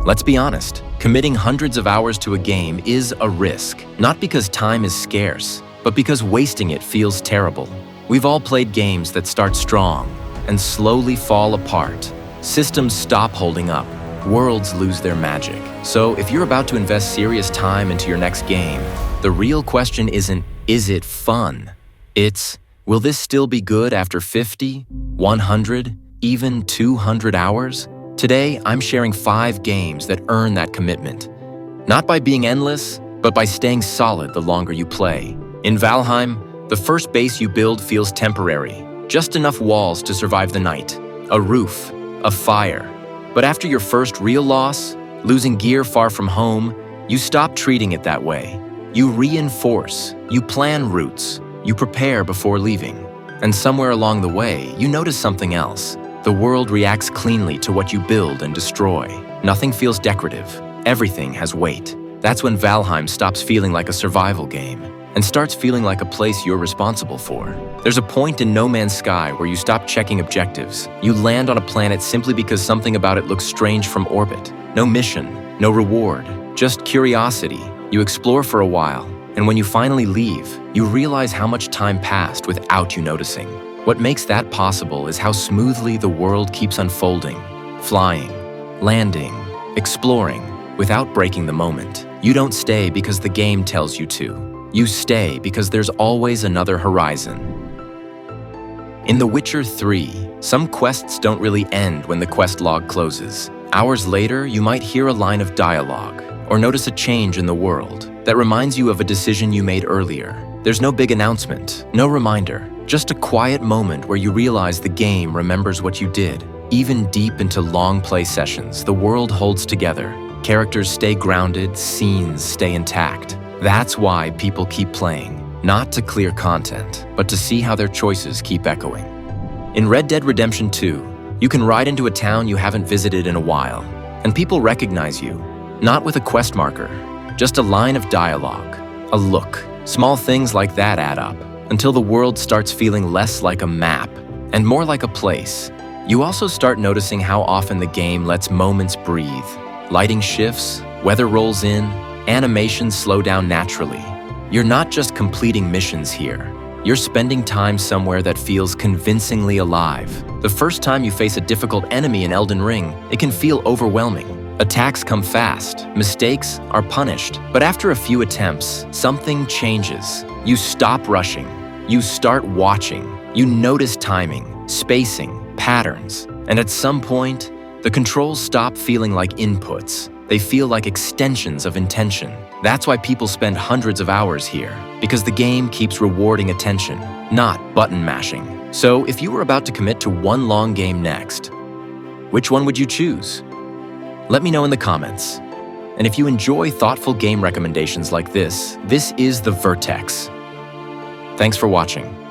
Let's be honest, committing hundreds of hours to a game is a risk, not because time is scarce, but because wasting it feels terrible. We've all played games that start strong and slowly fall apart. Systems stop holding up, worlds lose their magic. So if you're about to invest serious time into your next game, the real question isn't, is it fun? It's, will this still be good after 50, 100, even 200 hours? Today, I'm sharing 5 games that earn that commitment. Not by being endless, but by staying solid the longer you play. In Valheim, the first base you build feels temporary, just enough walls to survive the night, a roof, a fire. But after your first real loss, losing gear far from home, you stop treating it that way. You reinforce, you plan routes, you prepare before leaving. And somewhere along the way, you notice something else. The world reacts cleanly to what you build and destroy. Nothing feels decorative. Everything has weight. That's when Valheim stops feeling like a survival game and starts feeling like a place you're responsible for. There's a point in No Man's Sky where you stop checking objectives. You land on a planet simply because something about it looks strange from orbit. No mission, no reward, just curiosity. You explore for a while, and when you finally leave, you realize how much time passed without you noticing. What makes that possible is how smoothly the world keeps unfolding, flying, landing, exploring, without breaking the moment. You don't stay because the game tells you to. You stay because there's always another horizon. In The Witcher 3, some quests don't really end when the quest log closes. Hours later, you might hear a line of dialogue or notice a change in the world that reminds you of a decision you made earlier. There's no big announcement, no reminder, just a quiet moment where you realize the game remembers what you did. Even deep into long play sessions, the world holds together. Characters stay grounded, scenes stay intact. That's why people keep playing, not to clear content, but to see how their choices keep echoing. In Red Dead Redemption 2, you can ride into a town you haven't visited in a while, and people recognize you, not with a quest marker, just a line of dialogue, a look. Small things like that add up, until the world starts feeling less like a map and more like a place. You also start noticing how often the game lets moments breathe. Lighting shifts, weather rolls in, animations slow down naturally. You're not just completing missions here. You're spending time somewhere that feels convincingly alive. The first time you face a difficult enemy in Elden Ring, it can feel overwhelming. Attacks come fast, mistakes are punished. But after a few attempts, something changes. You stop rushing. You start watching. You notice timing, spacing, patterns. And at some point, the controls stop feeling like inputs. They feel like extensions of intention. That's why people spend hundreds of hours here, because the game keeps rewarding attention, not button mashing. So if you were about to commit to one long game next, which one would you choose? Let me know in the comments. And if you enjoy thoughtful game recommendations like this is the Vertex. Thanks for watching.